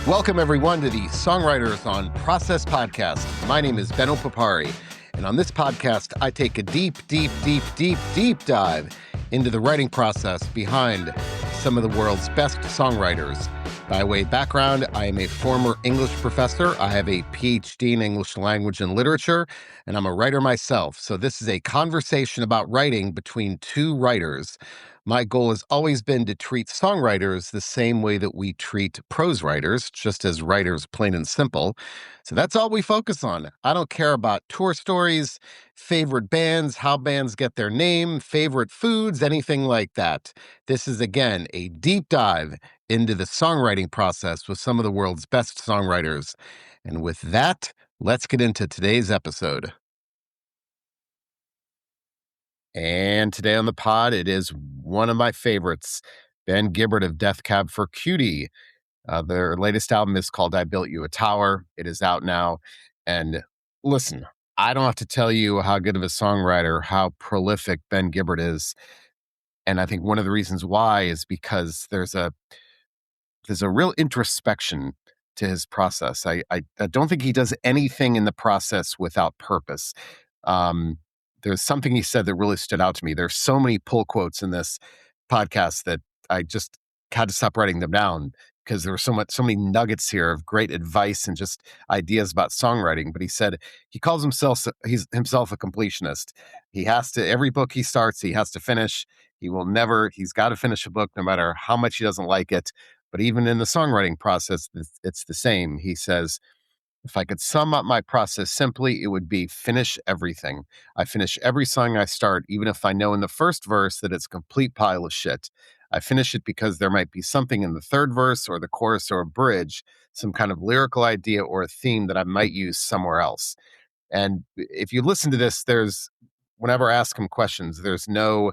Welcome, everyone, to the Songwriters on Process podcast. My name is Benno Papari, and on this podcast, I take a deep dive into the writing process behind some of the world's best songwriters. By way of background, I am a former English professor. I have a PhD in English language and literature, and I'm a writer myself. So this is a conversation about writing between two writers. My goal has always been to treat songwriters the same way that we treat prose writers, just as writers, plain and simple. So that's all we focus on. I don't care about tour stories, favorite bands, how bands get their name, favorite foods, anything like that. This is, again, a deep dive into the songwriting process with some of the world's best songwriters. And with that, let's get into today's episode. And today on the pod, it is one of my favorites, Ben Gibbard of Death Cab for Cutie. Their latest album is called I Built You a Tower. It is out now. And listen, I don't have to tell you how good of a songwriter, how prolific Ben Gibbard is. And I think one of the reasons why is because there's a real introspection to his process. I don't think he does anything in the process without purpose. There's something he said that really stood out to me. There's so many pull quotes in this podcast that I just had to stop writing them down because there were so many nuggets here of great advice and just ideas about songwriting. But he said he calls himself a completionist. He has to, every book he starts, he has to finish. He's got to finish a book no matter how much he doesn't like it. But even in the songwriting process, it's the same. He says, if I could sum up my process simply, it would be finish everything. I finish every song I start, even if I know in the first verse that it's a complete pile of shit. I finish it because there might be something in the third verse or the chorus or a bridge, some kind of lyrical idea or a theme that I might use somewhere else. And if you listen to this, whenever I ask him questions, there's no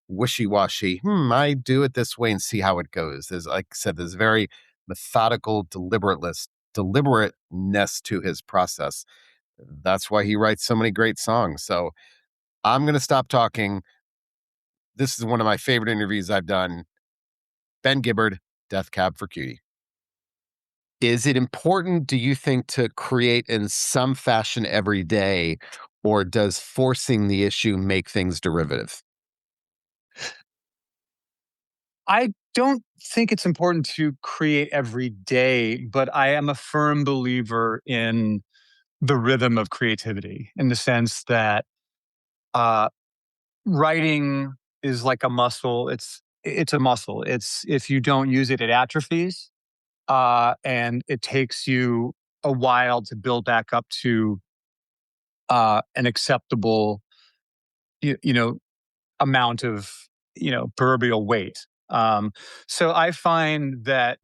wishy-washy, I do it this way and see how it goes. There's, like I said, there's very methodical deliberateness to his process. That's why he writes so many great songs. So I'm going to stop talking. This is one of my favorite interviews I've done. Ben Gibbard, Death Cab for Cutie. Is it important, do you think, to create in some fashion every day, or does forcing the issue make things derivative? I don't think it's important to create every day, but I am a firm believer in the rhythm of creativity in the sense that uh, writing is like a muscle. It's a muscle. It's if you don't use it, it atrophies, and it takes you a while to build back up to an acceptable, you know, amount of proverbial weight. So I find that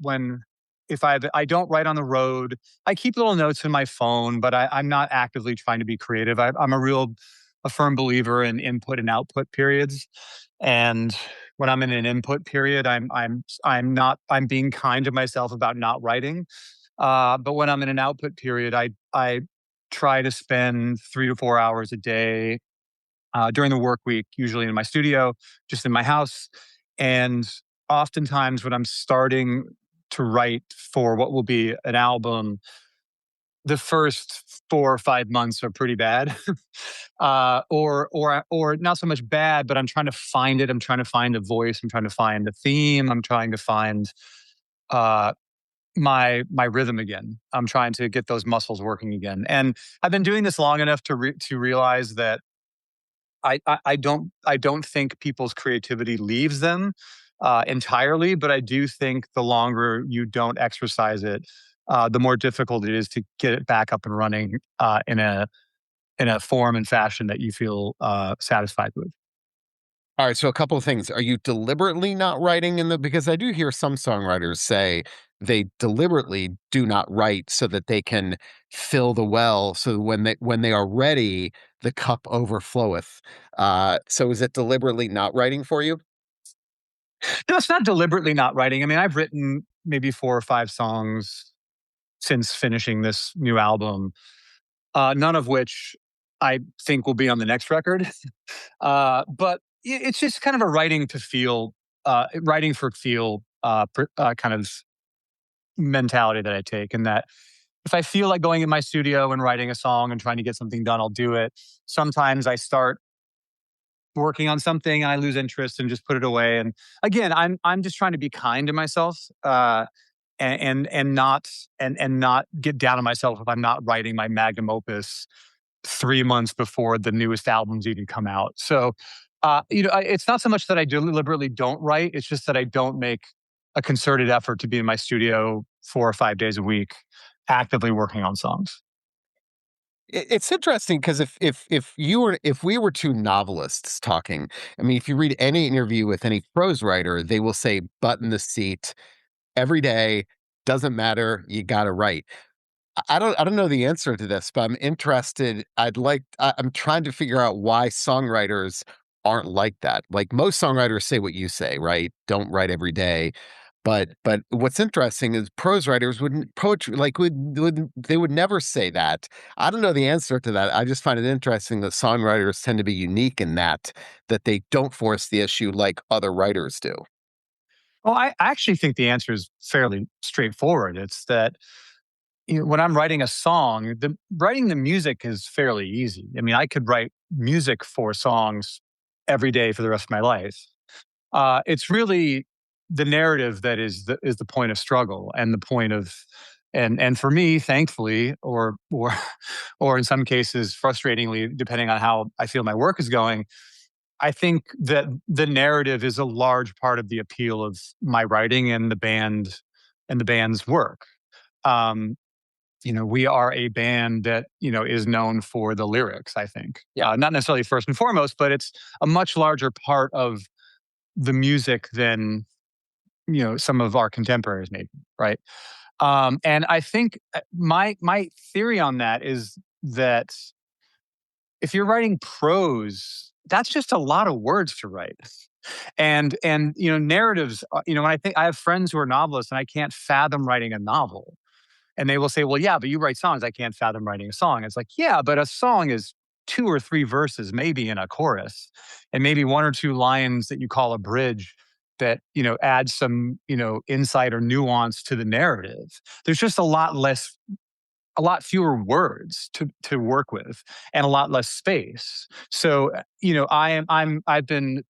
if I don't write on the road, I keep little notes in my phone, but I'm not actively trying to be creative. I'm a firm believer in input and output periods, and when I'm in an input period, I'm being kind to myself about not writing. But when I'm in an output period, I try to spend 3 to 4 hours a day during the work week, usually in my studio, just in my house. And oftentimes when I'm starting to write for what will be an album, the first 4 or 5 months are pretty bad, or not so much bad, but I'm trying to find it. I'm trying to find a voice. I'm trying to find a theme. I'm trying to find uh, my rhythm again. I'm trying to get those muscles working again. And I've been doing this long enough to realize that I don't think people's creativity leaves them entirely, but I do think the longer you don't exercise it, the more difficult it is to get it back up and running in a form and fashion that you feel satisfied with. All right, so a couple of things. Are you deliberately not writing because I do hear some songwriters say they deliberately do not write so that they can fill the well, so when they are ready, the cup overfloweth. So is it deliberately not writing for you? No, it's not deliberately not writing. I mean, I've written maybe 4 or 5 songs since finishing this new album, none of which I think will be on the next record. But it's just kind of a writing for feel, kind of mentality that I take, and that if I feel like going in my studio and writing a song and trying to get something done, I'll do it. Sometimes I start working on something and I lose interest and just put it away. And again, I'm just trying to be kind to myself, and not and not get down on myself if I'm not writing my magnum opus 3 months before the newest albums even come out. So, it's not so much that I deliberately don't write; it's just that I don't make a concerted effort to be in my studio 4 or 5 days a week, actively working on songs. It's interesting because if we were two novelists talking, I mean, if you read any interview with any prose writer, they will say, "Butt in the seat every day, doesn't matter, you got to write." I don't know the answer to this, but I'm interested. I'm trying to figure out why songwriters aren't like that. Like most songwriters say what you say, right? Don't write every day. But what's interesting is prose writers wouldn't poetry like would they would never say that. I don't know the answer to that. I just find it interesting that songwriters tend to be unique in that they don't force the issue like other writers do. Well, I actually think the answer is fairly straightforward. It's that, when I'm writing a song, writing the music is fairly easy. I mean, I could write music for songs every day for the rest of my life. It's really the narrative that is the point of struggle and the point of, and for me, thankfully, or or in some cases, frustratingly, depending on how I feel my work is going, I think that the narrative is a large part of the appeal of my writing and the band's work. Um, we are a band that, is known for the lyrics, I think. Yeah. Not necessarily first and foremost, but it's a much larger part of the music than, some of our contemporaries maybe, right? And I think, my theory on that is that if you're writing prose, that's just a lot of words to write. And narratives, when I think I have friends who are novelists and I can't fathom writing a novel. And they will say, "Well, yeah, but you write songs. I can't fathom writing a song." It's like, yeah, but a song is two or three verses, maybe in a chorus, and maybe one or two lines that you call a bridge that, add some, insight or nuance to the narrative. There's just a lot fewer words to work with and a lot less space. So, I've been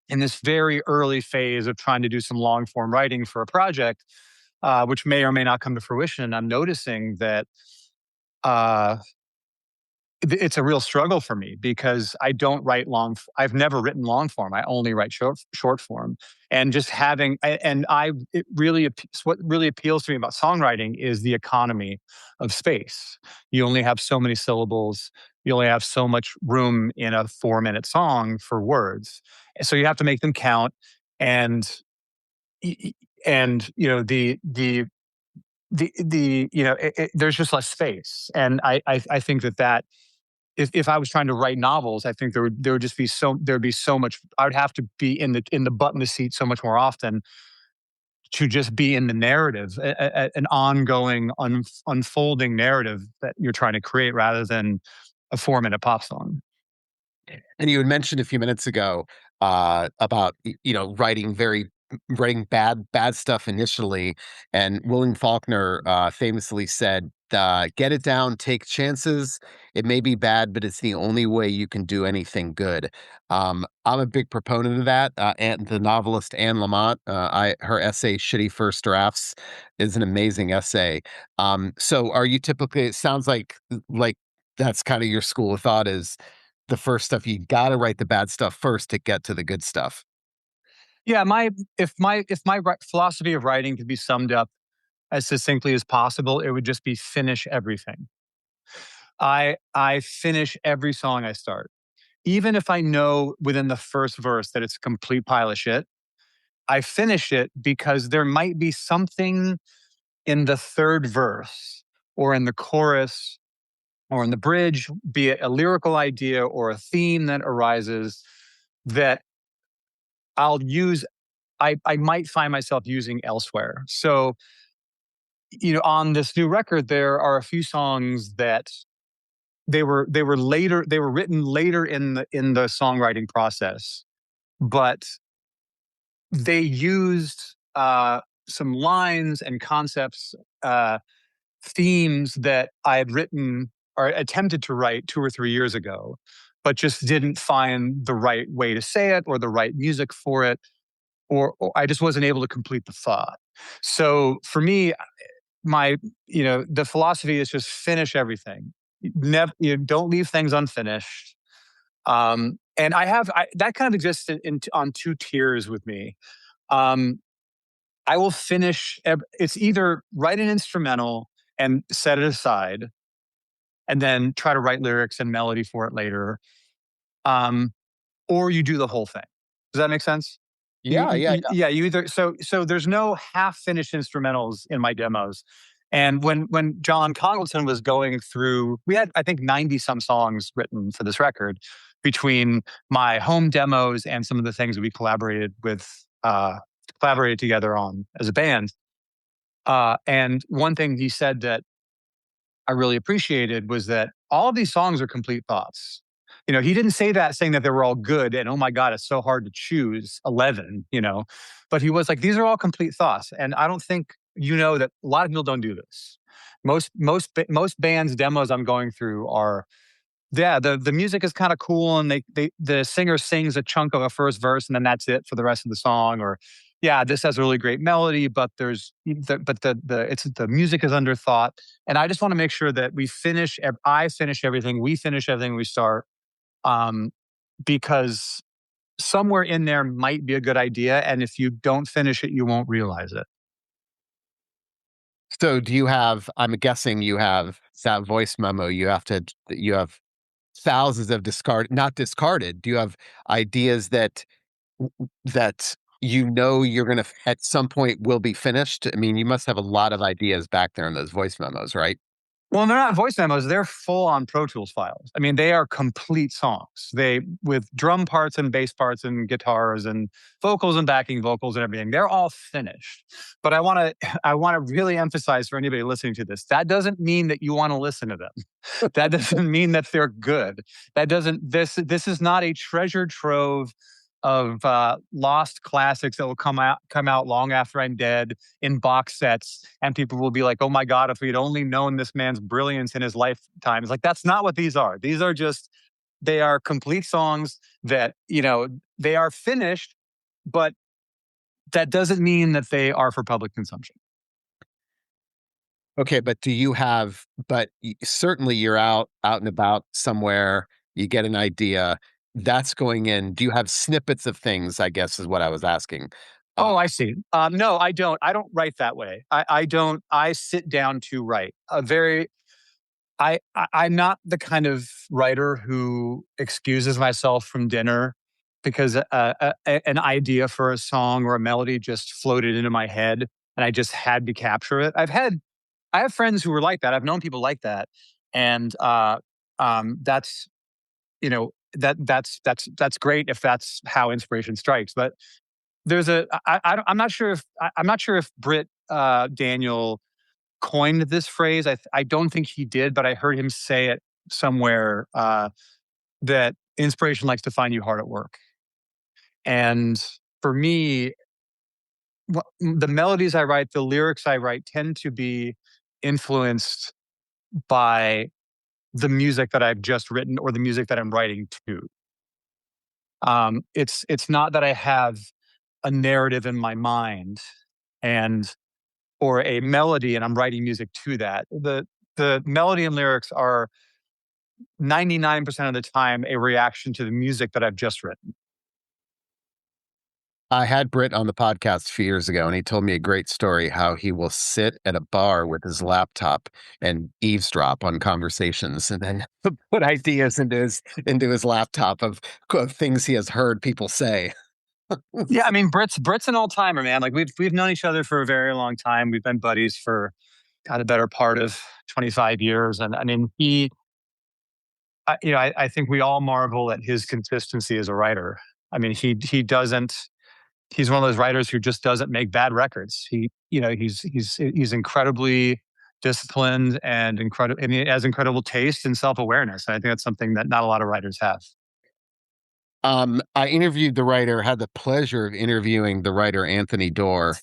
in this very early phase of trying to do some long form writing for a project, which may or may not come to fruition. I'm noticing that, uh, it's a real struggle for me because I don't write I've never written long form. I only write short form, and just having and I it really what really appeals to me about songwriting is the economy of space. You only have so many syllables. You only have so much room in a 4 minute song for words, so you have to make them count. And y- y- and there's just less space, and I think that if I was trying to write novels, I think there would just be there'd be so much. I would have to be in the butt in the seat so much more often to just be in the narrative, an ongoing, unfolding narrative that you're trying to create, rather than a 4 minute pop song. And you had mentioned a few minutes ago about writing bad stuff initially, and William Faulkner famously said, "Get it down, take chances. It may be bad, but it's the only way you can do anything good." I'm a big proponent of that. And the novelist Anne Lamott, her essay "Shitty First Drafts" is an amazing essay. So, are you typically? It sounds like that's kind of your school of thought is the first stuff, you gotta write the bad stuff first to get to the good stuff. Yeah, if my philosophy of writing could be summed up as succinctly as possible, it would just be finish everything. I finish every song I start. Even if I know within the first verse that it's a complete pile of shit, I finish it because there might be something in the third verse or in the chorus or in the bridge, be it a lyrical idea or a theme that arises, that I'll use, I might find myself using elsewhere. So, on this new record, there are a few songs that they were written later in the songwriting process, but they used some lines and concepts, themes that I had written or attempted to write 2 or 3 years ago, but just didn't find the right way to say it or the right music for it, or I just wasn't able to complete the thought. So for me, my the philosophy is just finish everything. Never, don't leave things unfinished. And that kind of exists on two tiers with me. Um, I will finish. It's either write an instrumental and set it aside, and then try to write lyrics and melody for it later, um, or you do the whole thing. Does that make sense? Yeah, yeah, yeah. Yeah, you either so there's no half finished instrumentals in my demos. And when John Congleton was going through, we had I think 90 some songs written for this record between my home demos and some of the things that we collaborated together on as a band. And one thing he said that I really appreciated was that all of these songs are complete thoughts. He didn't say that saying that they were all good and oh my God, it's so hard to choose 11, but he was like, these are all complete thoughts. And I don't think that a lot of people don't do this. Most bands demos I'm going through are, yeah, the music is kind of cool, and the singer sings a chunk of a first verse, and then that's it for the rest of the song. Or, yeah, this has a really great melody, but the music is under thought. And I just want to make sure that I finish everything, we finish everything we start, um, because somewhere in there might be a good idea, and if you don't finish it, you won't realize it. So do you have, I'm guessing you have that voice memo, you have thousands of not discarded. Do you have ideas that you're gonna at some point will be finished? I mean, you must have a lot of ideas back there in those voice memos, right? Well, they're not voice memos, they're full on Pro Tools files. I mean, they are complete songs. They with drum parts and bass parts and guitars and vocals and backing vocals and everything. They're all finished. But I want to I want to really emphasize for anybody listening to this, that doesn't mean that you want to listen to them. That doesn't mean that they're good. That doesn't this is not a treasure trove of lost classics that will come out long after I'm dead in box sets, and people will be like, "Oh my God, if we had only known this man's brilliance in his lifetime." It's like that's not what these are. These are just they are complete songs that they are finished, but that doesn't mean that they are for public consumption. Okay, but certainly you're out and about somewhere, you get an idea, that's going in. Do you have snippets of things, I guess, is what I was asking. Uh, Oh, I see. No, I don't. I don't write that way. I don't. I sit down to write. I'm not the kind of writer who excuses myself from dinner because an idea for a song or a melody just floated into my head and I just had to capture it. I have friends who were like that. I've known people like that, and that's that's great if that's how inspiration strikes. But I'm not sure if I'm not sure if Britt Daniel coined this phrase. I don't think he did, but I heard him say it somewhere, that inspiration likes to find you hard at work. And for me, the melodies I write, the lyrics I write tend to be influenced by the music that I've just written or the music that I'm writing to. It's not that I have a narrative in my mind and or a melody and I'm writing music to that. The melody and lyrics are 99% of the time a reaction to the music that I've just written. I had Britt on the podcast a few years ago, and he told me a great story how he will sit at a bar with his laptop and eavesdrop on conversations, and then put ideas into his laptop of things he has heard people say. Yeah, I mean Britt's an old timer, man. Like we've known each other for a very long time. We've been buddies for got a better part of 25 years, and I mean I think we all marvel at his consistency as a writer. I mean he doesn't. He's one of those writers who just doesn't make bad records. He's incredibly disciplined and incredible, and he has incredible taste and self awareness. I think that's something that not a lot of writers have. I had the pleasure of interviewing the writer Anthony Doerr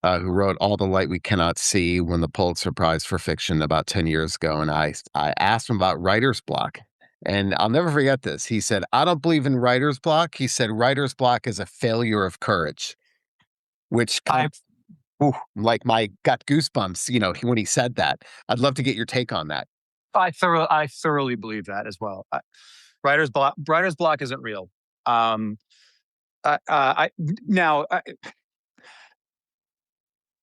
who wrote All the Light We Cannot See, won the Pulitzer Prize for fiction about 10 years ago. And I asked him about writer's block. And I'll never forget this. He said, I don't believe in writer's block. He said, writer's block is a failure of courage, which I ooh, like my got goosebumps, when he said that. I'd love to get your take on that. I thoroughly believe that as well. Writer's block isn't real. Um, I now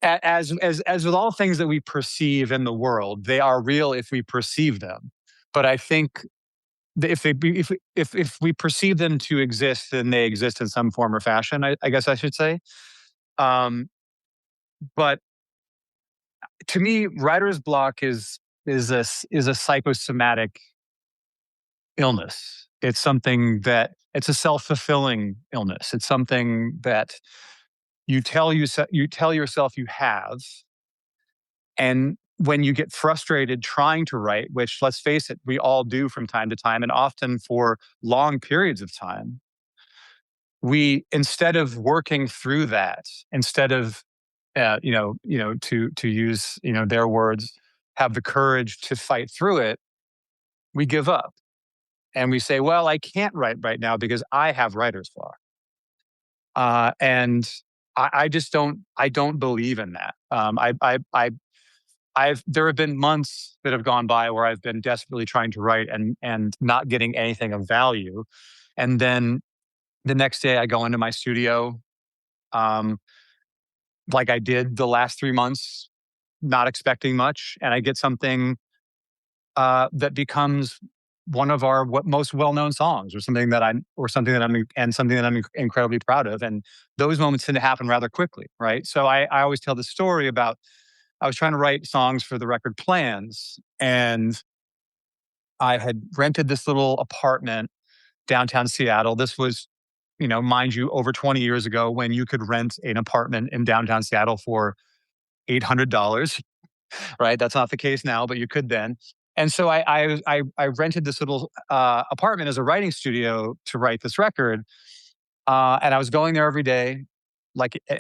as with all things that we perceive in the world, they are real if we perceive them. But I think if they be, if we perceive them to exist, then they exist in some form or fashion. I guess I should say. Um, but to me, writer's block is a psychosomatic illness. It's something that it's a self-fulfilling illness. It's something that you tell yourself you have, and when you get frustrated trying to write, which let's face it, we all do from time to time, and often for long periods of time, we instead of working through that, instead of to use their words, have the courage to fight through it, we give up and we say, "Well, I can't write right now because I have writer's block." And I just don't believe in that. I've there have been months that have gone by where I've been desperately trying to write and not getting anything of value, and then the next day I go into my studio, um, like I did the last 3 months, not expecting much, and I get something that becomes one of our most well-known songs, or something that I'm incredibly proud of. And those moments tend to happen rather quickly, right? So I always tell the story about I was trying to write songs for the record Plans, and I had rented this little apartment downtown Seattle. This was, mind you, over 20 years ago when you could rent an apartment in downtown Seattle for $800. Right? That's not the case now, but you could then. And so I rented this little apartment as a writing studio to write this record, and I was going there every day,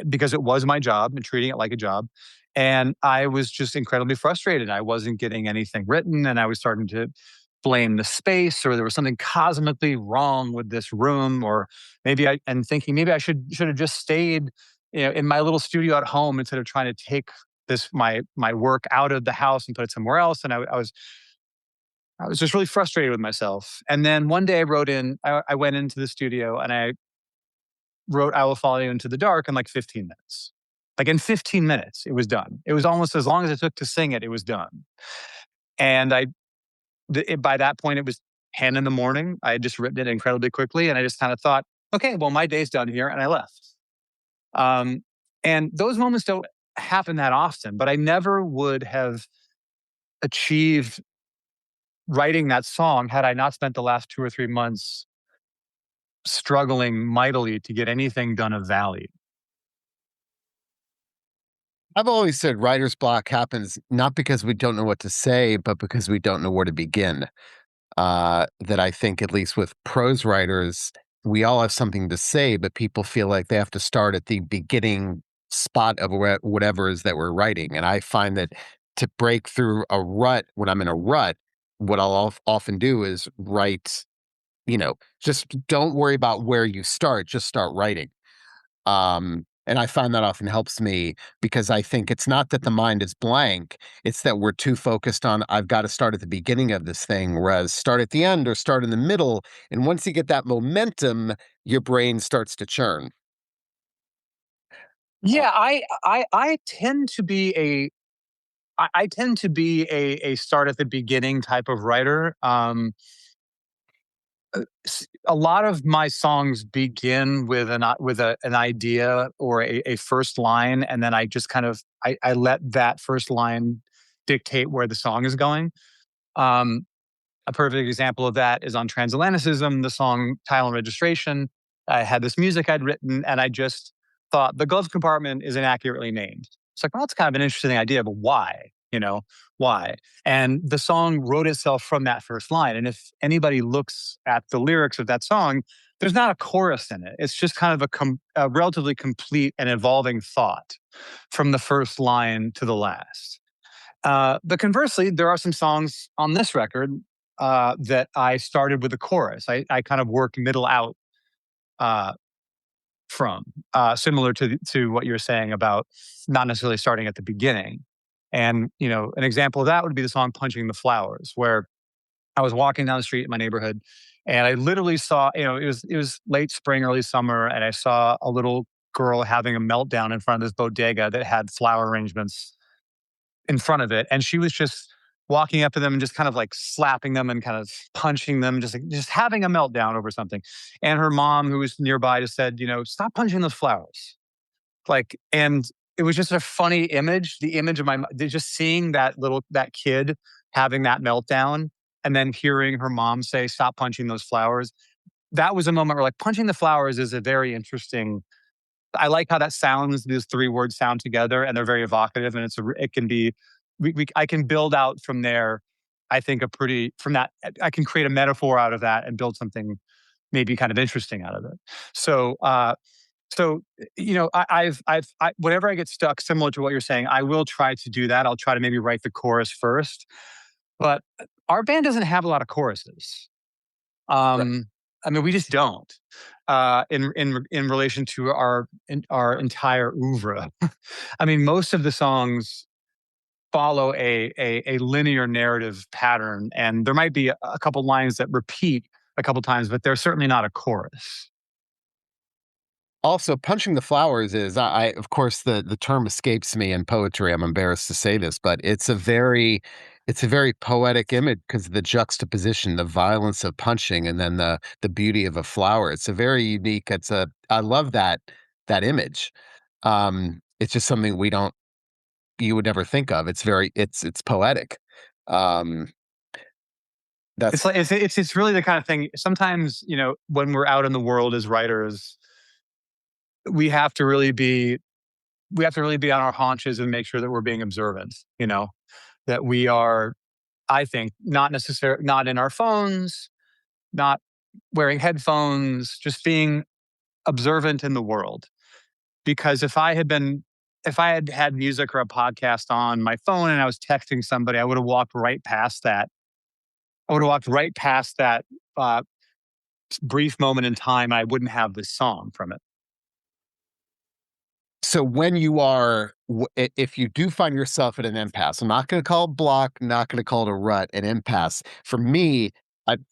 because it was my job and treating it like a job. And I was just incredibly frustrated. I wasn't getting anything written, and I was starting to blame the space, or there was something cosmically wrong with this room, or thinking maybe I should have just stayed, in my little studio at home instead of trying to take this my work out of the house and put it somewhere else. And I was just really frustrated with myself. And then one day I went into the studio and I wrote I Will Follow You Into the Dark in like 15 minutes. Like in 15 minutes, it was done. It was almost as long as it took to sing it, it was done. And by that point, it was 10 in the morning. I had just written it incredibly quickly. And I just kind of thought, okay, well, my day's done here. And I left. And those moments don't happen that often, but I never would have achieved writing that song had I not spent the last 2 or 3 months struggling mightily to get anything done of value. I've always said writer's block happens not because we don't know what to say, but because we don't know where to begin. That I think, at least with prose writers, we all have something to say, but people feel like they have to start at the beginning spot of whatever it is that we're writing. And I find that to break through a rut, when I'm in a rut, what I'll often do is write, just don't worry about where you start, just start writing. And I find that often helps me, because I think it's not that the mind is blank, it's that we're too focused on, I've got to start at the beginning of this thing, whereas start at the end or start in the middle. And once you get that momentum, your brain starts to churn. Uh, Yeah, I tend to be I tend to be a start at the beginning type of writer. A lot of my songs begin with an idea or a first line, and then I just I let that first line dictate where the song is going. Um, a perfect example of that is on Transatlanticism, the song Title and Registration. I had this music I'd written, and I just thought the glove compartment is inaccurately named. It's like, well, that's kind of an interesting idea, but why? Why? And the song wrote itself from that first line. And if anybody looks at the lyrics of that song, there's not a chorus in it. It's just kind of a relatively complete and evolving thought from the first line to the last. But conversely, there are some songs on this record that I started with a chorus. I kind of work middle out uh, from, similar to what you're saying about not necessarily starting at the beginning. And an example of that would be the song "Punching the Flowers," where I was walking down the street in my neighborhood, and I literally saw, it was late spring, early summer, and I saw a little girl having a meltdown in front of this bodega that had flower arrangements in front of it, and she was just walking up to them and just kind of like slapping them and kind of punching them, just having a meltdown over something. And her mom, who was nearby, just said, "Stop punching those flowers." Like, and it was just a funny image. The image of just seeing that kid having that meltdown, and then hearing her mom say, "Stop punching those flowers." That was a moment where, like, punching the flowers is a very interesting. I like how that sounds. These three words sound together, and they're very evocative. And it can be. I can build out from there. I think from that. I can create a metaphor out of that and build something maybe kind of interesting out of it. So, whenever I get stuck, similar to what you're saying, I will try to do that. I'll try to maybe write the chorus first. But our band doesn't have a lot of choruses. Right. Um, I mean, we just don't. In relation to our entire oeuvre. I mean, most of the songs follow a linear narrative pattern, and there might be a couple lines that repeat a couple times, but they're certainly not a chorus. Also, punching the flowers is, of course, the term escapes me in poetry. I'm embarrassed to say this, but it's a very poetic image because the juxtaposition, the violence of punching, and then the beauty of a flower. It's a very unique. I love that image. It's just something you would never think of. It's poetic. Um, It's that's like it's really the kind of thing. Sometimes, when we're out in the world as writers, we have to really be we have to really be on our haunches and make sure that we're being observant. That we are, I think, not in our phones, not wearing headphones, just being observant in the world. Because if I had had music or a podcast on my phone and I was texting somebody, I would have walked right past that. I would have walked right past that uh, brief moment in time. I wouldn't have this song from it. So when if you do find yourself at an impasse, I'm not going to call it block, not going to call it a rut, an impasse. For me,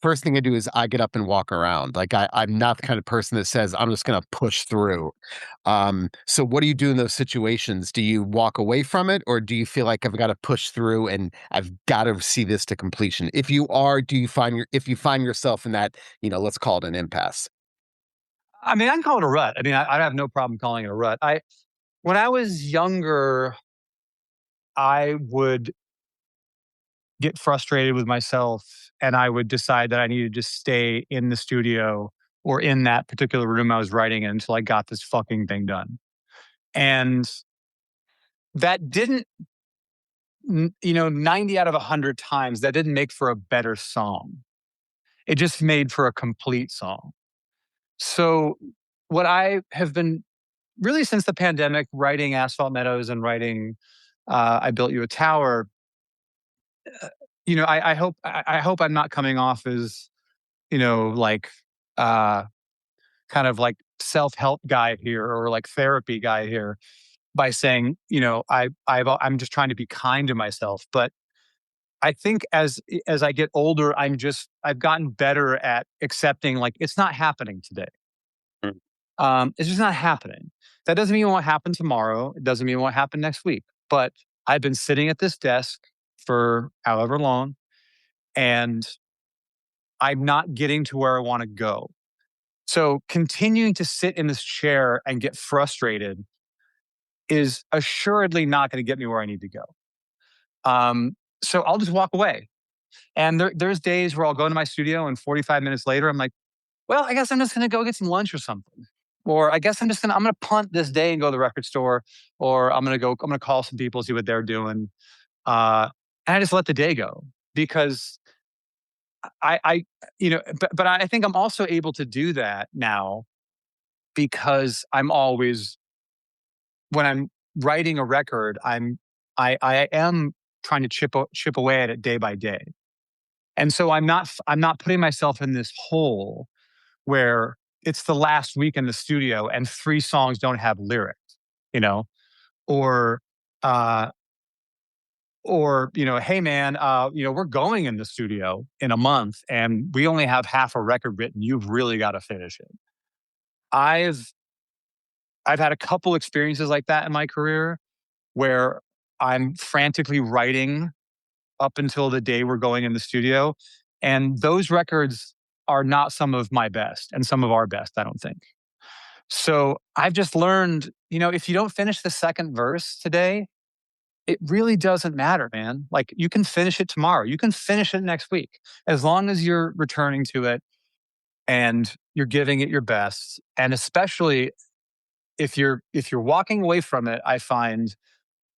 first thing I do is I get up and walk around. Like I'm not the kind of person that says I'm just going to push through. So what do you do in those situations? Do you walk away from it, or do you feel like I've got to push through and I've got to see this to completion? If you are, if you find yourself in that, let's call it an impasse. I mean, I can call it a rut. I mean, I have no problem calling it a rut. When I was younger, I would get frustrated with myself, and I would decide that I needed to stay in the studio or in that particular room I was writing in until I got this fucking thing done. And that didn't, 90 out of 100 times, that didn't make for a better song. It just made for a complete song. So, what I have been really since the pandemic, writing Asphalt Meadows and writing I Built You a Tower, I hope I'm not coming off as, like, uh, kind of like self-help guy here or like therapy guy here by saying, I'm just trying to be kind to myself. But I think as I get older, I've gotten better at accepting, like, it's not happening today. It's just not happening. That doesn't mean it won't happen tomorrow. It doesn't mean it won't happen next week. But I've been sitting at this desk for however long, and I'm not getting to where I want to go. So continuing to sit in this chair and get frustrated is assuredly not going to get me where I need to go. So I'll just walk away. And there's days where I'll go to my studio, and 45 minutes later, I'm like, well, I guess I'm just going to go get some lunch or something. Or I guess I'm going to punt this day and go to the record store, or I'm going to call some people, see what they're doing. And I just let the day go because I but I think I'm also able to do that now because I'm always when I'm writing a record, I am trying to chip away at it day by day. And so I'm not putting myself in this hole where it's the last week in the studio and 3 songs don't have lyrics, you know, or uh hey man, we're going in the studio in a month and we only have half a record written. You've really got to finish it. I've I've had a couple experiences like that in my career where I'm frantically writing up until the day we're going in the studio. And those records are not some of my best and some of our best, I don't think. So I've just learned, if you don't finish the second verse today, it really doesn't matter, man. Like you can finish it tomorrow. You can finish it next week. As long as you're returning to it and you're giving it your best. And especially if you're walking away from it, I find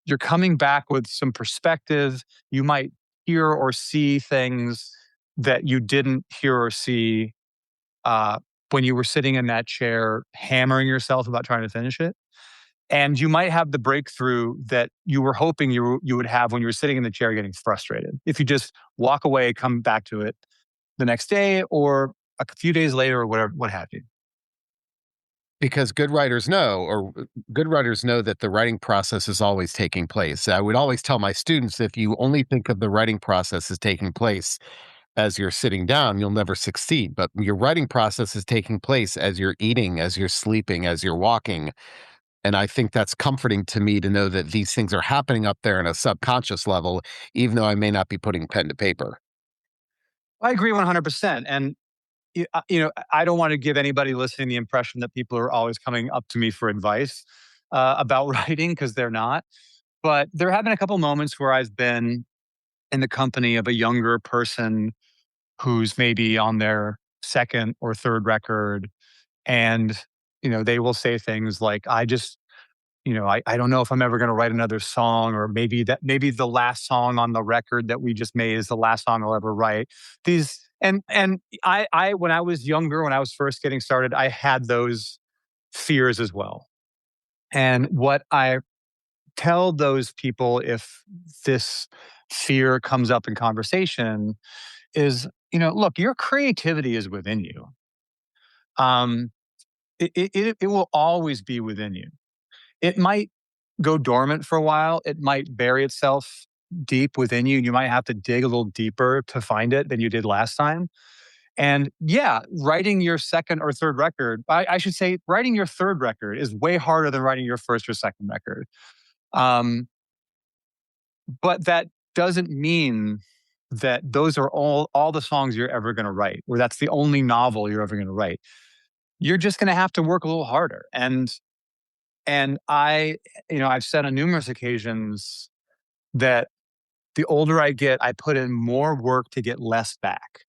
you're coming back with some perspective. You might hear or see things that you didn't hear or see uh, when you were sitting in that chair, hammering yourself about trying to finish it. And you might have the breakthrough that you were hoping you would have when you were sitting in the chair getting frustrated. If you just walk away, come back to it the next day or a few days later or whatever, what have you. Because good writers know that the writing process is always taking place. I would always tell my students, if you only think of the writing process as taking place as you're sitting down, you'll never succeed. But your writing process is taking place as you're eating, as you're sleeping, as you're walking. And I think that's comforting to me to know that these things are happening up there on a subconscious level, even though I may not be putting pen to paper. I agree 100%. And I don't want to give anybody listening the impression that people are always coming up to me for advice about writing because they're not. But there have been a couple moments where I've been in the company of a younger person who's maybe on their second or third record, and they will say things like, I don't know if I'm ever going to write another song, or maybe the last song on the record that we just made is the last song I'll ever write. These and I when I was younger, when I was first getting started, I had those fears as well. And what I tell those people, if this fear comes up in conversation, is, look, your creativity is within you. Um, it will always be within you. It might go dormant for a while. It might bury itself deep within you. You might have to dig a little deeper to find it than you did last time. And yeah, writing your second or third record, I should say, writing your third record is way harder than writing your first or second record. Um, but that doesn't mean that those are all the songs you're ever going to write, or that's the only novel you're ever going to write. You're just going to have to work a little harder. And I've said on numerous occasions that the older I get, I put in more work to get less back.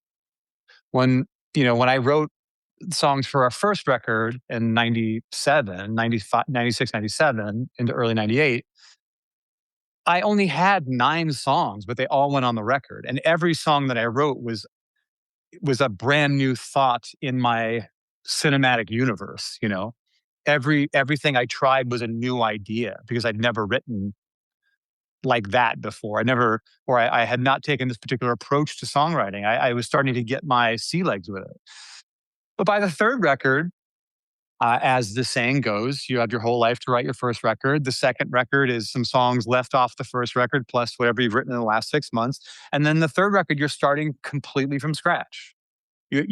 When, when I wrote songs for our first record in 97, 95, 96, 97 into early 98, I only had 9 songs, but they all went on the record. And every song that I wrote was a brand new thought in my cinematic universe, everything I tried was a new idea because I'd never written like that before. I had not taken this particular approach to songwriting. I was starting to get my sea legs with it. But by the third record, as the saying goes, you have your whole life to write your first record. The second record is some songs left off the first record, plus whatever you've written in the last 6 months. And then the third record, you're starting completely from scratch. That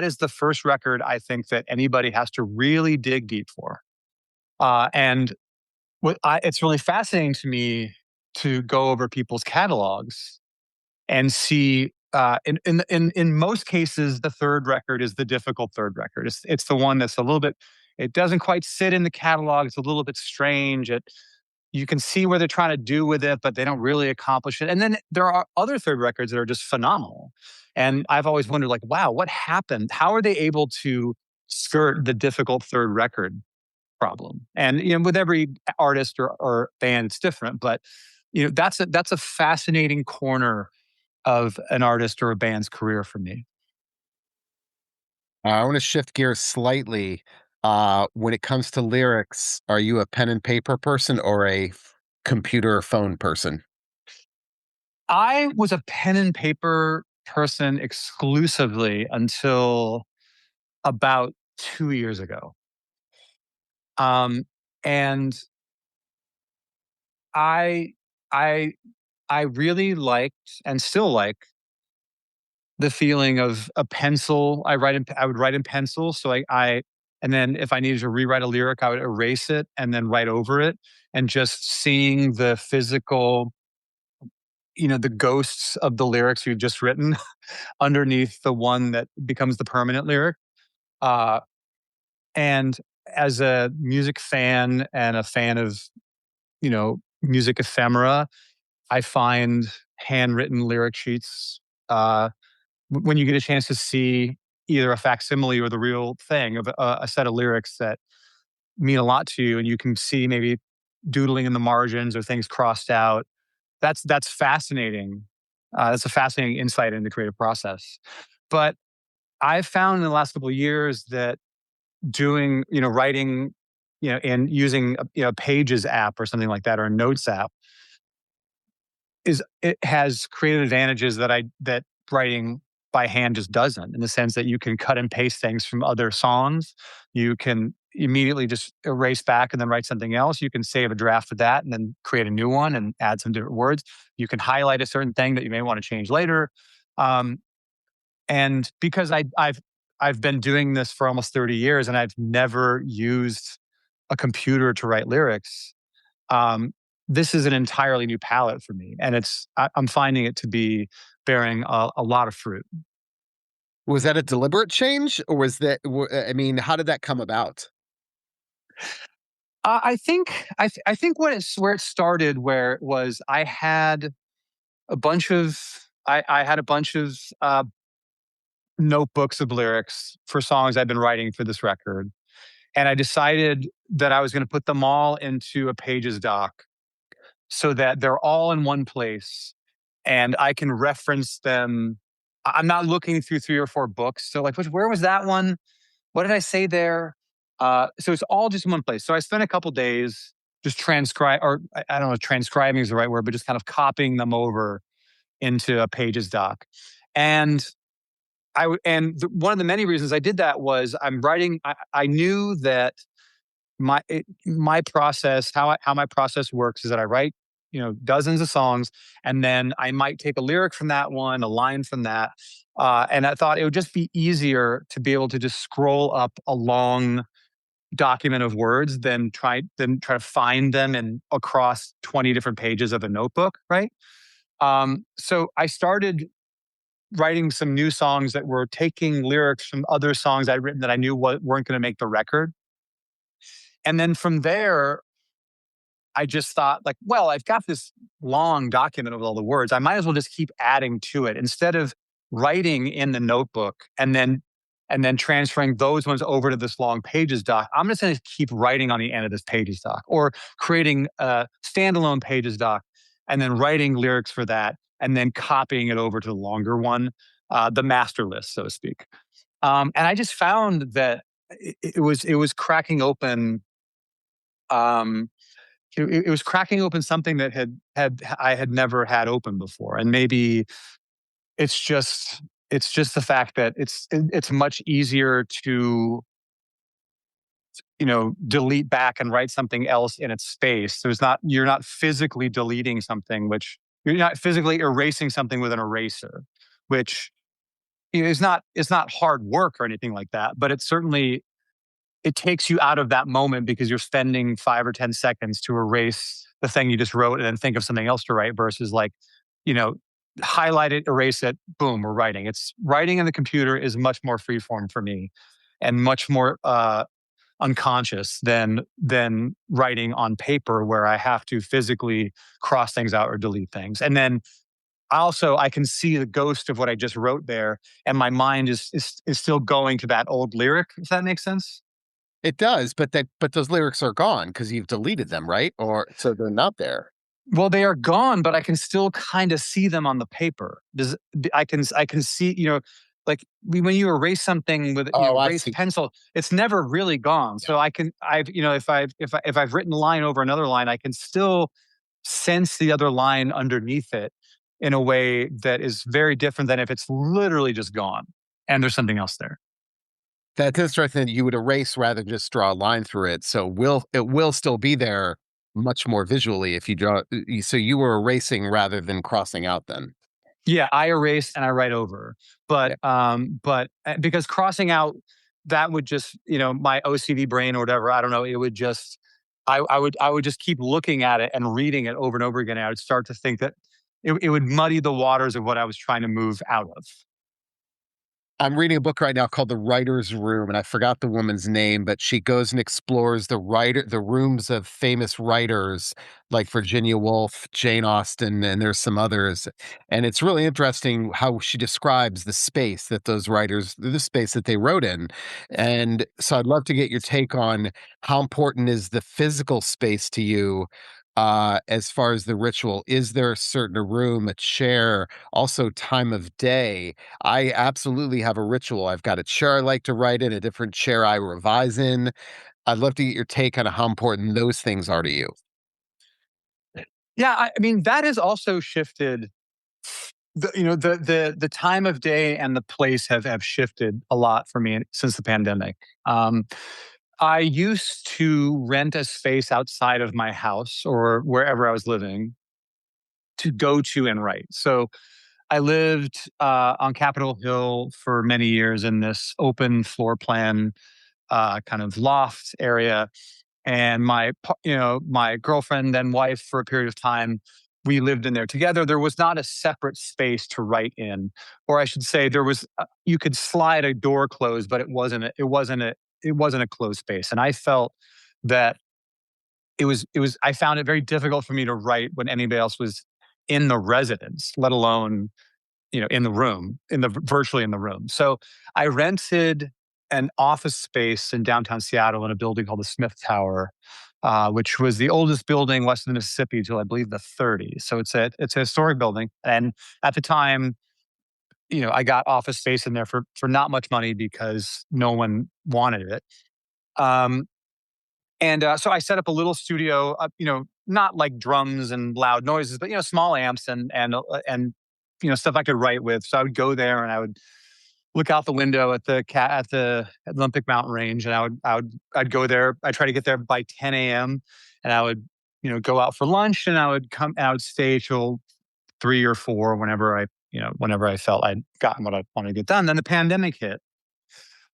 is the first record I think that anybody has to really dig deep for. And it's really fascinating to me to go over people's catalogs and see. In most cases, the third record is the difficult third record. It's the one that's a little bit. It doesn't quite sit in the catalog. It's a little bit strange. You can see where they're trying to do with it, but they don't really accomplish it. And then there are other third records that are just phenomenal. And I've always wondered, like, wow, what happened? How are they able to skirt the difficult third record problem? And with every artist or band, it's different. But that's a fascinating corner of an artist or a band's career for me. I want to shift gears slightly. When it comes to lyrics, are you a pen and paper person or a computer or phone person? I was a pen and paper person exclusively until about 2 years ago. And I I I really liked and still like the feeling of a pencil. I would write in pencil, so I and then if I needed to rewrite a lyric, I would erase it and then write over it, and just seeing the physical, the ghosts of the lyrics you've just written underneath the one that becomes the permanent lyric. Uh, and as a music fan and a fan of, music ephemera, I find handwritten lyric sheets, when you get a chance to see either a facsimile or the real thing of a set of lyrics that mean a lot to you, and you can see maybe doodling in the margins or things crossed out. That's fascinating. That's a fascinating insight into the creative process. But I've found in the last couple of years that writing, and using a Pages app or something like that, or a Notes app, it has created advantages that writing by hand just doesn't, in the sense that you can cut and paste things from other songs. You can immediately just erase back and then write something else. You can save a draft of that and then create a new one and add some different words. You can highlight a certain thing that you may want to change later. Um, and because I've been doing this for almost 30 years and I've never used a computer to write lyrics, um, this is an entirely new palette for me, and I'm finding it to be bearing a lot of fruit. Was that a deliberate change, or was that? I mean, how did that come about? I think where it started, where it was, I had a bunch of notebooks of lyrics for songs I've been writing for this record, and I decided that I was going to put them all into a Pages doc so that they're all in one place and I can reference them. I'm not looking through 3 or 4 books. So, like, where was that one? What did I say there? So it's all just in one place. So I spent a couple days just transcribe, or I don't know if transcribing is the right word, but just kind of copying them over into a Pages doc. And one of the many reasons I did that was I'm writing. I knew that my process, how my process works, is that I write, dozens of songs, and then I might take a lyric from that one, a line from that, and I thought it would just be easier to be able to just scroll up a long document of words than try to find them in across 20 different pages of a notebook, right? So I started writing some new songs that were taking lyrics from other songs I'd written that I knew weren't going to make the record. And then from there, I just thought, like, well, I've got this long document of all the words. I might as well just keep adding to it instead of writing in the notebook and then transferring those ones over to this long Pages doc. I'm just going to keep writing on the end of this Pages doc, or creating a standalone Pages doc and then writing lyrics for that and then copying it over to the longer one, the master list, so to speak. And I just found that it was cracking open. Um, it was cracking open something that I had never had open before. And maybe it's just it's just the fact that it's much easier to, delete back and write something else in its space. You're not physically deleting something, which you're not physically erasing something with an eraser, which is not hard work or anything like that, but it takes you out of that moment because you're spending 5 or 10 seconds to erase the thing you just wrote and then think of something else to write, versus, like, you know, highlight it, erase it, boom, we're writing. It's writing in the computer is much more freeform for me and much more unconscious than writing on paper, where I have to physically cross things out or delete things. And then also I can see the ghost of what I just wrote there, and my mind is still going to that old lyric, if that makes sense. It does, but those lyrics are gone because you've deleted them, right? Or so they're not there. Well, they are gone, but I can still kind of see them on the paper. I can see, like when you erase something with, Oh, I erase see. pencil, it's never really gone. Yeah. So if I've written line over another line, I can still sense the other line underneath it in a way that is very different than if it's literally just gone and there's something else there. That's interesting that you would erase rather than just draw a line through it. So it will still be there much more visually if you draw. So you were erasing rather than crossing out. Then, Yeah, I erase and I write over. yeah. But because crossing out, that would just, my OCD brain or whatever, I don't know, it would just I would just keep looking at it and reading it over and over again. I would start to think that it would muddy the waters of what I was trying to move out of. I'm reading a book right now called The Writer's Room, and I forgot the woman's name, but she goes and explores the rooms of famous writers like Virginia Woolf, Jane Austen, and there's some others. And it's really interesting how she describes the space that those writers, the space that they wrote in. And so I'd love to get your take on how important is the physical space to you as far as the ritual. Is there a certain room, a chair, also time of day? I absolutely have a ritual. I've got a chair I like to write in, a different chair I revise in. I'd love to get your take on how important those things are to you. Yeah, I mean that has also shifted. The time of day and the place have shifted a lot for me since the pandemic. I used to rent a space outside of my house or wherever I was living to go to and write. So I lived on Capitol Hill for many years in this open floor plan kind of loft area, and my girlfriend then wife for a period of time, we lived in there together. There was not a separate space to write in, or I should say there was, you could slide a door closed, but it wasn't a closed space. And I felt that I found it very difficult for me to write when anybody else was in the residence, let alone in the room, virtually in the room. So I rented an office space in downtown Seattle in a building called the Smith Tower, which was the oldest building west of the Mississippi till I believe the 30s. So it's a historic building, and at the time, I got office space in there for not much money because no one wanted it. Um, and so I set up a little studio, not like drums and loud noises, but small amps and stuff I could write with. So I would go there and I would look out the window at the Olympic Mountain Range, and I'd go there. I'd try to get there by 10 a.m. and I would go out for lunch, and I would stay till 3 or 4 whenever I felt I'd gotten what I wanted to get done. Then the pandemic hit.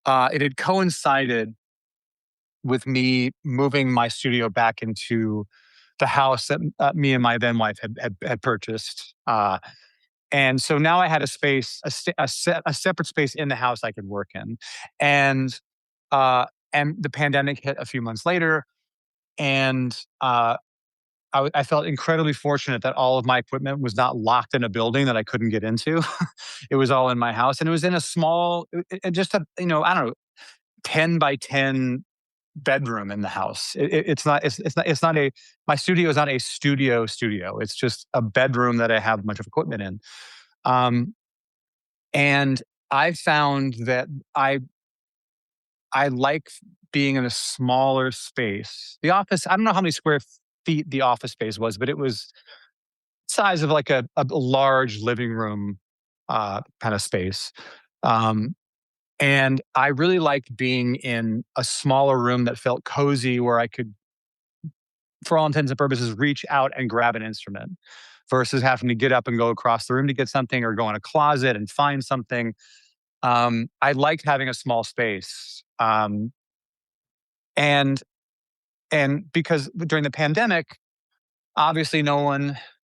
It had coincided with me moving my studio back into the house that me and my then wife had purchased. And so now I had a space, a separate space in the house I could work in, and and the pandemic hit a few months later, and I felt incredibly fortunate that all of my equipment was not locked in a building that I couldn't get into. It was all in my house, and it was in a small, just a I don't know, 10 by 10 bedroom in the house. It's not a my studio is not a studio. It's just a bedroom that I have a bunch of equipment in. Um, and I found that I like being in a smaller space. The office, I don't know how many square feet the office space was, but it was size of like a large living room kind of space. Um, and I really liked being in a smaller room that felt cozy where I could, for all intents and purposes, reach out and grab an instrument versus having to get up and go across the room to get something or go in a closet and find something. I liked having a small space. And because during the pandemic, obviously no,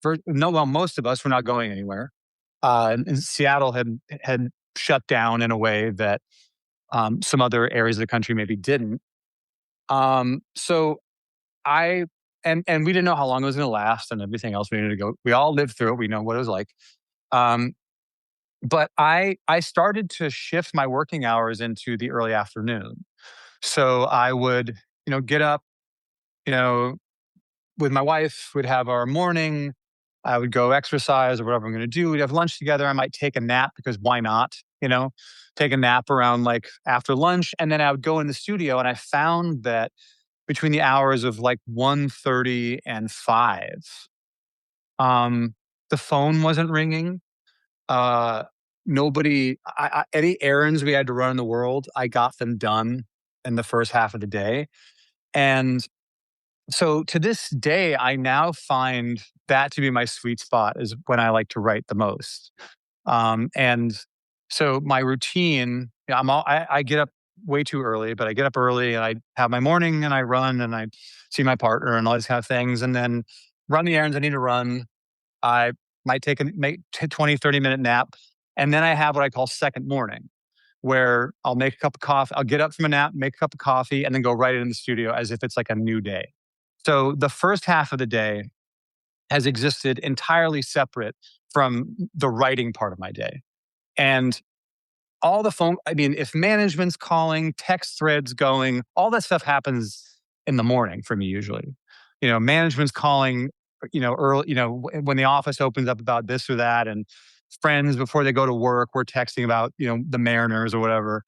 well, most of us were not going anywhere. And Seattle had shut down in a way that some other areas of the country maybe didn't. So I and we didn't know how long it was going to last and everything else. We needed to go. We all lived through it. We know what it was like. Um, but I started to shift my working hours into the early afternoon. So I would get up, you know with my wife, we'd have our morning. I would go exercise or whatever I'm going to do. We'd have lunch together. I might take a nap because why not? You know, take a nap around like after lunch, and then I would go in the studio. And I found that between the hours of like 1:30 and 5, um, the phone wasn't ringing. Uh, nobody, any errands we had to run in the world, I got them done in the first half of the day. And so to this day, I now find that to be my sweet spot is when I like to write the most. And so my routine, yeah, I get up way too early, but I get up early and I have my morning and I run and I see my partner and all these kind of things, and then run the errands I need to run. I might take a make 20, 30-minute nap. And then I have what I call second morning, where I'll make a cup of coffee. I'll get up from a nap, make a cup of coffee, and then go right in the studio as if it's like a new day. So the first half of the day has existed entirely separate from the writing part of my day. And all the phone, I mean, if management's calling, text threads going, all that stuff happens in the morning for me usually. Management's calling, early, when the office opens up about this or that, and friends before they go to work, we're texting about, the Mariners or whatever,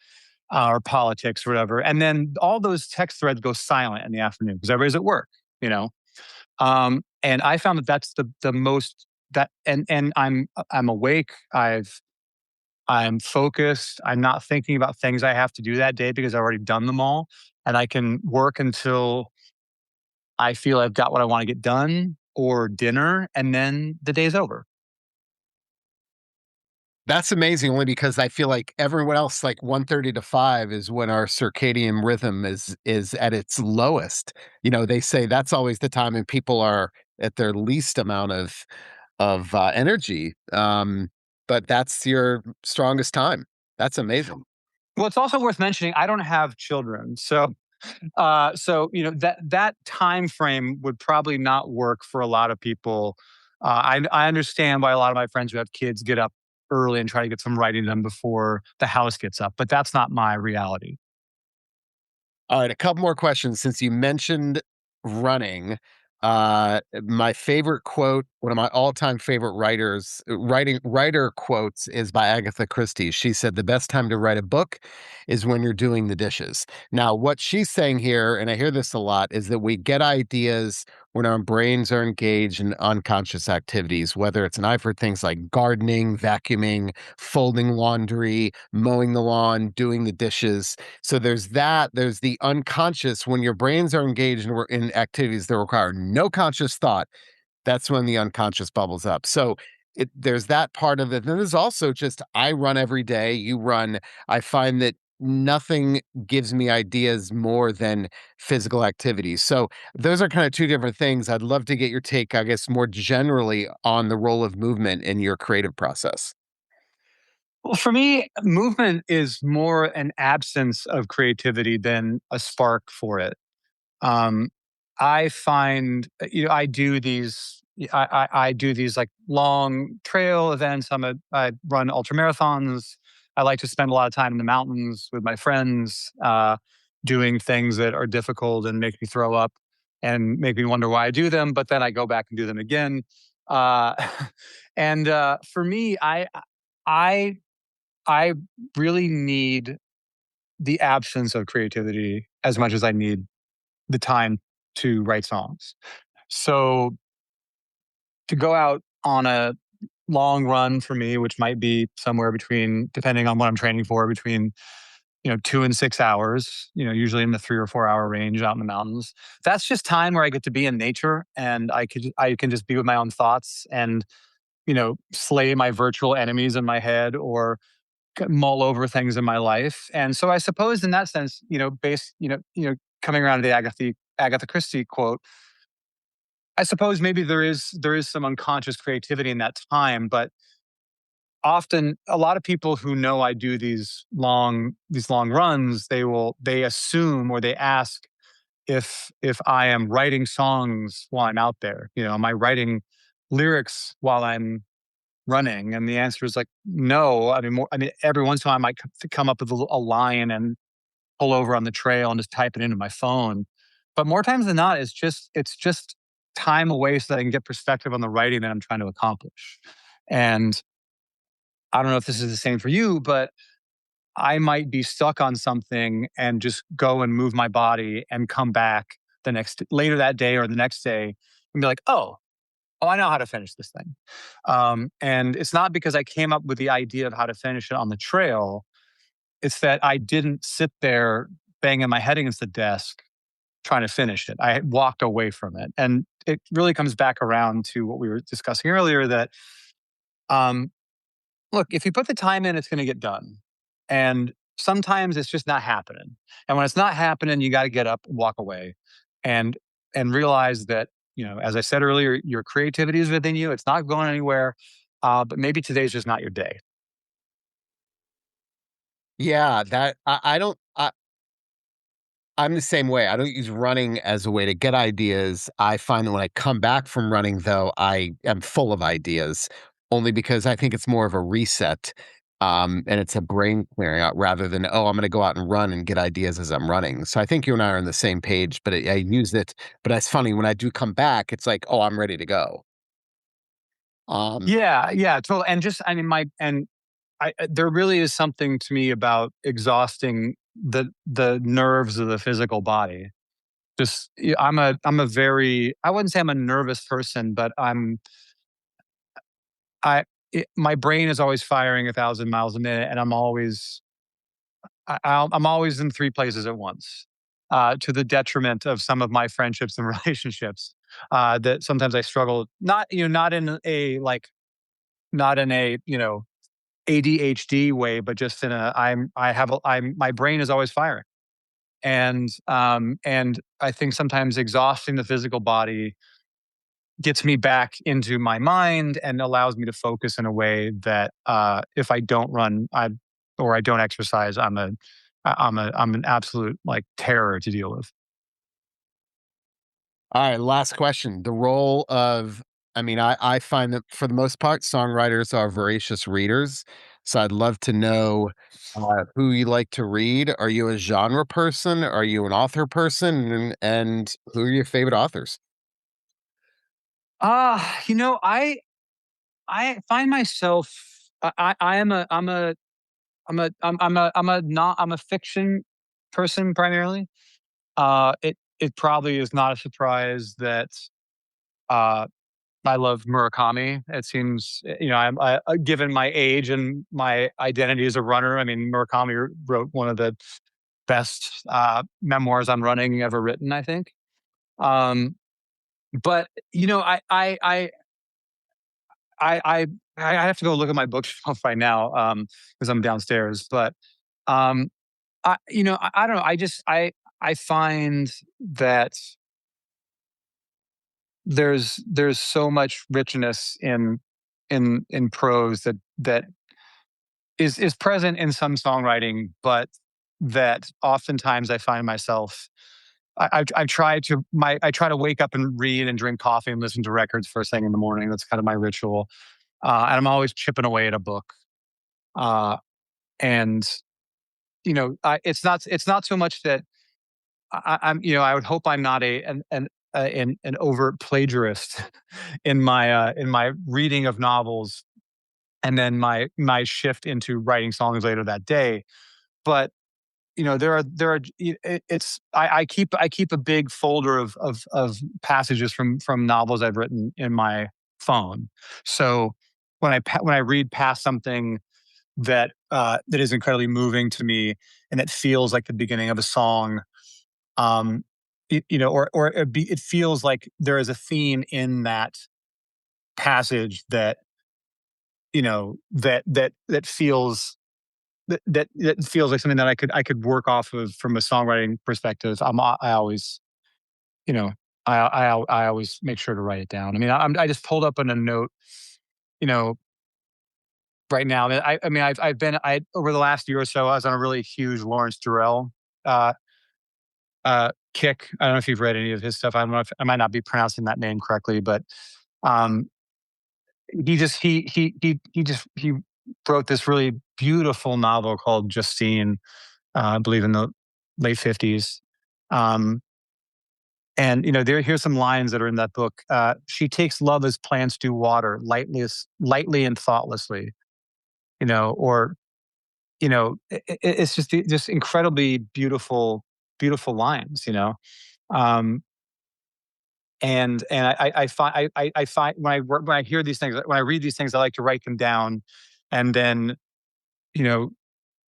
or politics or whatever. And then all those text threads go silent in the afternoon because everybody's at work, you know. And I found that that's the most that and I'm awake. I'm focused. I'm not thinking about things I have to do that day because I've already done them all. And I can work until I feel I've got what I want to get done or dinner, and then the day's over. That's amazing only because I feel like everyone else, like 1:30 to 5 is when our circadian rhythm is at its lowest. They say that's always the time when people are at their least amount of energy. But that's your strongest time. That's amazing. Well, it's also worth mentioning I don't have children. So that time frame would probably not work for a lot of people. I understand why a lot of my friends who have kids get up early and try to get some writing done before the house gets up, but that's not my reality. All right, a couple more questions since you mentioned running. My favorite quote, one of my all-time favorite writer quotes is by Agatha Christie. She said, "The best time to write a book is when you're doing the dishes." Now, what she's saying here, and I hear this a lot, is that we get ideas when our brains are engaged in unconscious activities, whether it's, and I've heard things like gardening, vacuuming, folding laundry, mowing the lawn, doing the dishes. So there's that. There's the unconscious when your brains are engaged in activities that require no conscious thought. That's when the unconscious bubbles up. So there's that part of it. Then there's also just I run every day. You run. I find that nothing gives me ideas more than physical activity. So those are kind of two different things. I'd love to get your take, I guess, more generally on the role of movement in your creative process. Well, for me, movement is more an absence of creativity than a spark for it. Um, I find, I do these, I do these like long trail events. I run ultra marathons. I like to spend a lot of time in the mountains with my friends, doing things that are difficult and make me throw up and make me wonder why I do them. But then I go back and do them again. Uh, and for me, I, I really need the absence of creativity as much as I need the time to write songs. So to go out on a long run for me, which might be somewhere between, depending on what I'm training for, between 2 and 6 hours, usually in the 3 or 4 hour range out in the mountains. That's just time where I get to be in nature and I can just be with my own thoughts and slay my virtual enemies in my head or mull over things in my life. And so I suppose in that sense, coming around to the Agatha Christie quote, I suppose maybe there is some unconscious creativity in that time, but often a lot of people who know I do these long runs, they assume or they ask if I am writing songs while I'm out there. Am I writing lyrics while I'm running? And the answer is like no. I mean, every once in a while I might come up with a line and pull over on the trail and just type it into my phone. But more times than not, it's just time away so that I can get perspective on the writing that I'm trying to accomplish. And I don't know if this is the same for you, but I might be stuck on something and just go and move my body and come back the next later that day or the next day and be like, oh, I know how to finish this thing. And it's not because I came up with the idea of how to finish it on the trail. It's that I didn't sit there banging my head against the desk trying to finish it. I walked away from it. And it really comes back around to what we were discussing earlier that, um, look, if you put the time in, it's going to get done. And sometimes it's just not happening. And when it's not happening, you got to get up and walk away and realize that, as I said earlier, your creativity is within you. It's not going anywhere. But maybe today's just not your day. Yeah, that I don't I'm the same way. I don't use running as a way to get ideas. I find that when I come back from running, though, I am full of ideas, only because I think it's more of a reset, and it's a brain clearing out rather than, oh, I'm going to go out and run and get ideas as I'm running. So I think you and I are on the same page. But I use it. But it's funny when I do come back, it's like, oh, I'm ready to go. Um, Yeah, yeah, totally. And just, I mean, there really is something to me about exhausting the nerves of the physical body. Just, I'm a very, I wouldn't say I'm a nervous person, but my brain is always firing 1,000 miles a minute, and I'm always in three places at once, to the detriment of some of my friendships and relationships. That sometimes I struggle, not in a like, not in a ADHD way, but just in a I have a I'm my brain is always firing. And I think sometimes exhausting the physical body gets me back into my mind and allows me to focus in a way that, if I don't run, or I don't exercise, I'm an absolute like terror to deal with. all right, last question. The role of, I mean, I find that for the most part, songwriters are voracious readers. So I'd love to know who you like to read. Are you a genre person? Are you an author person? And who are your favorite authors? I find myself, I am a I'm a not I'm a fiction person primarily. It probably is not a surprise that, uh, I love Murakami. It seems, given my age and my identity as a runner, I mean, Murakami wrote one of the best, memoirs on running ever written, I think. Um, but I I I have to go look at my bookshelf right now, because I'm downstairs. But, um, I don't know. I find that there's so much richness in prose that is present in some songwriting, but that oftentimes I find myself, I try to wake up and read and drink coffee and listen to records first thing in the morning. That's kind of my ritual, and I'm always chipping away at a book. Uh, and it's not so much that I would hope I'm not an overt plagiarist in my reading of novels, and then my shift into writing songs later that day. But there are it's I keep a big folder of passages from novels I've written in my phone. So when I read past something that is incredibly moving to me, and it feels like the beginning of a song, um it feels like there is a theme in that passage that, that feels, that feels like something that I could work off of from a songwriting perspective. I always, you know I always make sure to write it down. I mean, I just pulled up on a note, you know right now. I mean, I've been, I over the last year or so, I was on a really huge Lawrence Durrell, uh kick. I don't know if you've read any of his stuff. I don't know if I might not be pronouncing that name correctly, but, um, he wrote this really beautiful novel called Justine, I believe in the late 50s. Um, And here's some lines that are in that book. She takes love as plants do water, lightly and thoughtlessly. Or it's just incredibly beautiful lines. Um, and I find when I hear these things, when I read these things, I like to write them down, and then you know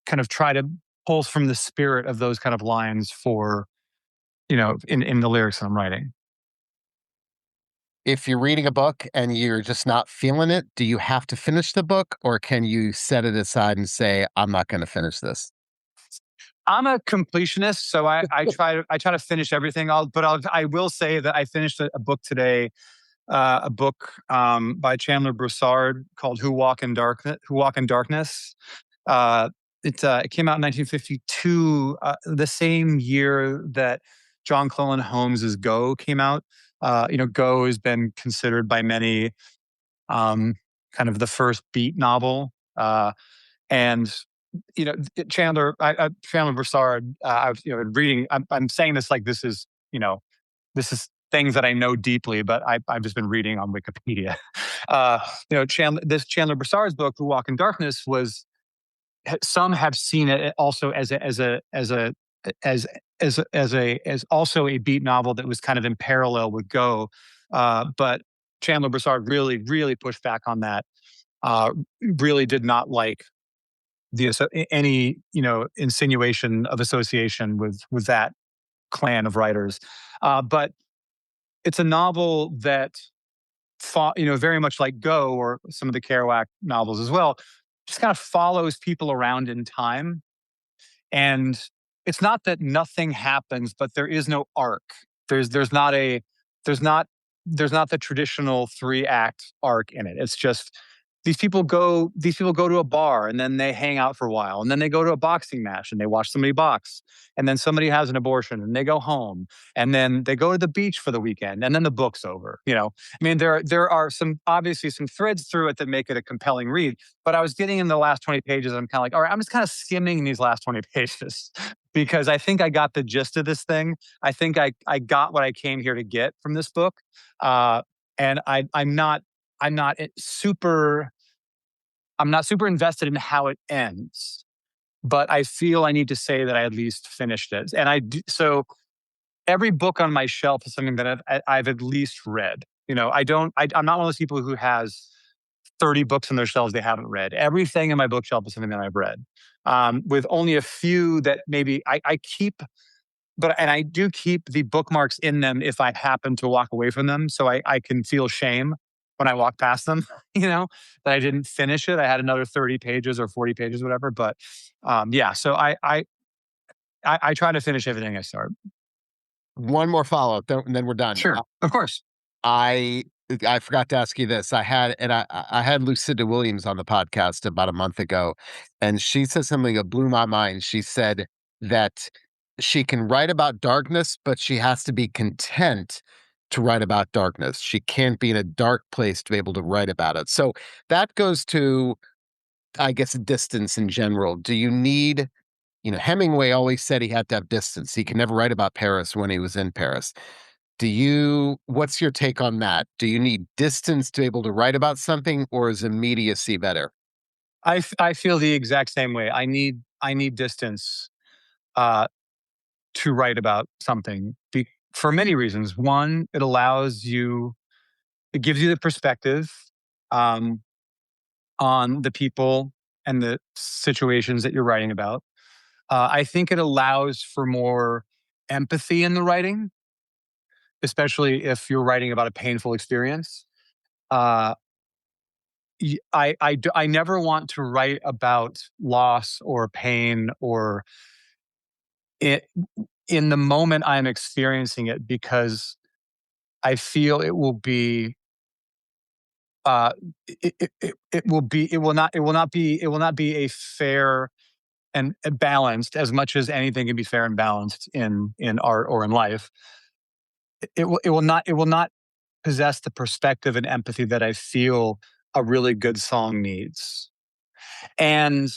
kind of try to pull from the spirit of those kind of lines for in the lyrics that I'm writing. If you're reading a book and you're just not feeling it, do you have to finish the book, or can you set it aside and say, "I'm not gonna finish this"? I'm a completionist, so I try to finish everything. I will say that I finished a book today, a book by Chandler Broussard called Who Walk in Darkness. Uh, it came out in 1952, the same year that John Clellan Holmes's Go came out. Go has been considered by many kind of the first beat novel. And Chandler Broussard. I've been reading. I'm saying this like this is things that I know deeply, but I've just been reading on Wikipedia. This Chandler Broussard's book, Who Walk in Darkness, was some have seen it also as also a beat novel that was kind of in parallel with Go, but Chandler Broussard really pushed back on that. Really did not like any insinuation of association with that clan of writers. But it's a novel that fought, very much like Go or some of the Kerouac novels as well, just kind of follows people around in time. And it's not that nothing happens, but there is no arc. There's not a there's not there's not the traditional 3-act arc in it. It's just these people go to a bar and then they hang out for a while, and then they go to a boxing match and they watch somebody box, and then somebody has an abortion and they go home, and then they go to the beach for the weekend, and then the book's over. I mean, there are obviously some threads through it that make it a compelling read, but I was getting in the last 20 pages. I'm kind of like, all right, I'm just kind of skimming these last 20 pages because I think I got the gist of this thing. I think I got what I came here to get from this book. And I'm not super I'm not super invested in how it ends, but I feel I need to say that I at least finished it. And I do, so every book on my shelf is something that I've at least read. I'm not one of those people who has 30 books on their shelves they haven't read. Everything in my bookshelf is something that I've read, with only a few that maybe I keep. And I do keep the bookmarks in them if I happen to walk away from them, so I can feel shame when I walk past them, that I didn't finish it. I had another 30 pages or 40 pages, whatever. But yeah, so I try to finish everything I start. One more follow-up, and then we're done. Sure, of course. I I forgot to ask you this. I had Lucinda Williams on the podcast about a month ago, and she said something that blew my mind. She said that she can write about darkness, but she has to be content to write about darkness. She can't be in a dark place to be able to write about it. So that goes to, I guess, distance in general. Do you need, Hemingway always said he had to have distance. He can never write about Paris when he was in Paris. What's your take on that? Do you need distance to be able to write about something, or is immediacy better? I feel the exact same way. I need distance uh, to write about something for many reasons. One, it gives you the perspective um, on the people and the situations that you're writing about. I think it allows for more empathy in the writing, especially if you're writing about a painful experience. Uh, I never want to write about loss or pain or it in the moment I'm experiencing it, because I feel uh, it will not be a fair and balanced as much as anything can be fair and balanced in art or in life. It will not possess the perspective and empathy that I feel a really good song needs. And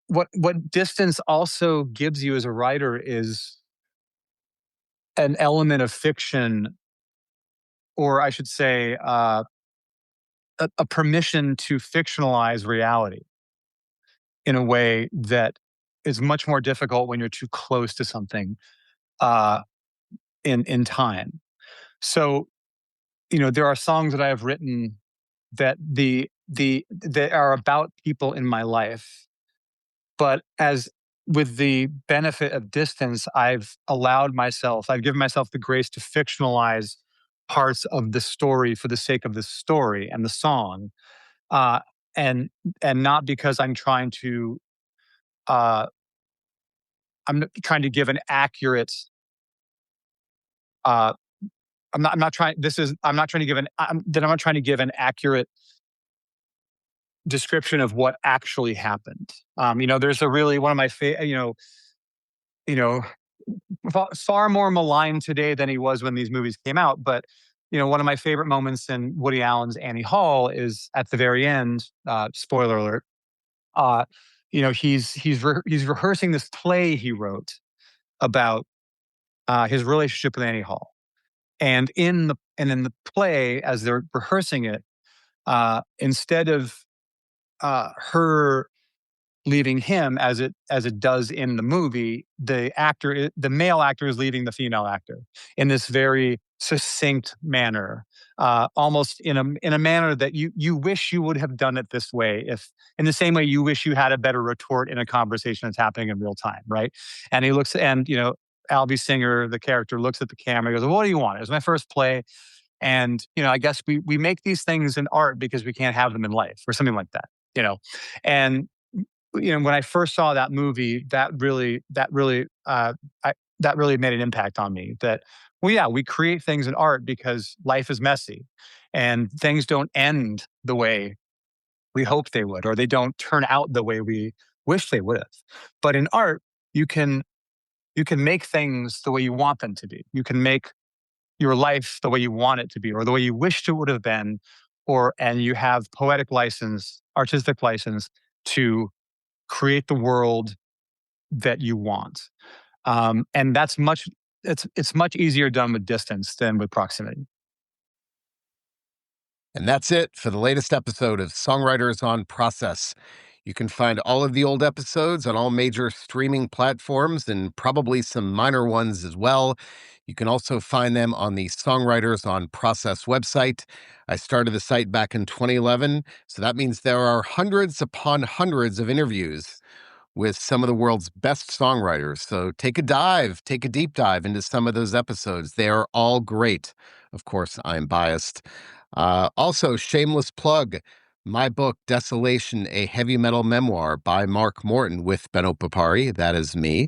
what distance also gives you as a writer is an element of fiction, or I should say, a permission to fictionalize reality in a way that is much more difficult when you're too close to something uh, in time. So, there are songs that I have written that that are about people in my life, but as with the benefit of distance, I've given myself the grace to fictionalize parts of the story for the sake of the story and the song, uh, and not because uh, I'm trying to give an accurate. Uh, I'm not trying. This is. I'm not trying to give an. I'm not trying to give an accurate description of what actually happened. There's a really one of my you know, far more maligned today than he was when these movies came out. But one of my favorite moments in Woody Allen's Annie Hall is at the very end. Spoiler alert. Uh, he's rehearsing this play he wrote about his relationship with Annie Hall, and in the play, as they're rehearsing it, instead of her leaving him as it does in the movie, the male actor is leading the female actor in this very succinct manner, almost in a manner that you wish you would have done it this way, if in the same way you wish you had a better retort in a conversation that's happening in real time, right? And he looks, and Albie Singer, the character, looks at the camera and goes, "What do you want? It was my first play, and I guess we make these things in art because we can't have them in life," or something like that. And when I first saw that movie, that really made an impact on me. That, well, yeah, we create things in art because life is messy, and things don't end the way we hoped they would, or they don't turn out the way we wish they would have. But in art, you can make things the way you want them to be. You can make your life the way you want it to be, or the way you wished it would have been, and you have poetic license, artistic license to create the world that you want. And it's much easier done with distance than with proximity. And that's it for the latest episode of Songwriters on Process. You can find all of the old episodes on all major streaming platforms and probably some minor ones as well. You can also find them on the Songwriters on Process website. I started the site back in 2011, so that means there are hundreds upon hundreds of interviews with some of the world's best songwriters. So take a deep dive into some of those episodes. They are all great. Of course, I'm biased. Also, shameless plug, my book, Desolation, a Heavy Metal Memoir by Mark Morton with Benno Papari, that is me,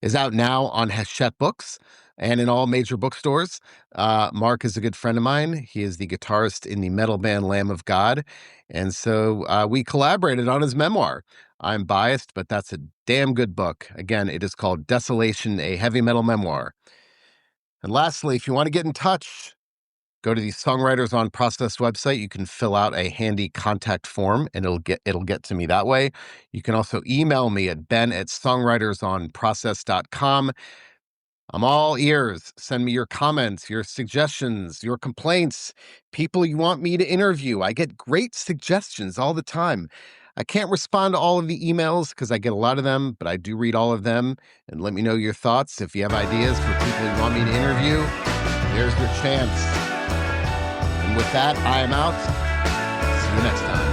is out now on Hachette Books and in all major bookstores. Mark is a good friend of mine. He is the guitarist in the metal band Lamb of God. And so we collaborated on his memoir. I'm biased, but that's a damn good book. Again, it is called Desolation, a Heavy Metal Memoir. And lastly, if you want to get in touch, go to the Songwriters on Process website. You can fill out a handy contact form, and it'll get to me that way. You can also email me at ben@songwritersonprocess.com. I'm all ears. Send me your comments, your suggestions, your complaints, people you want me to interview. I get great suggestions all the time. I can't respond to all of the emails because I get a lot of them, but I do read all of them. And let me know your thoughts. If you have ideas for people you want me to interview, there's your chance. And with that, I am out. See you next time.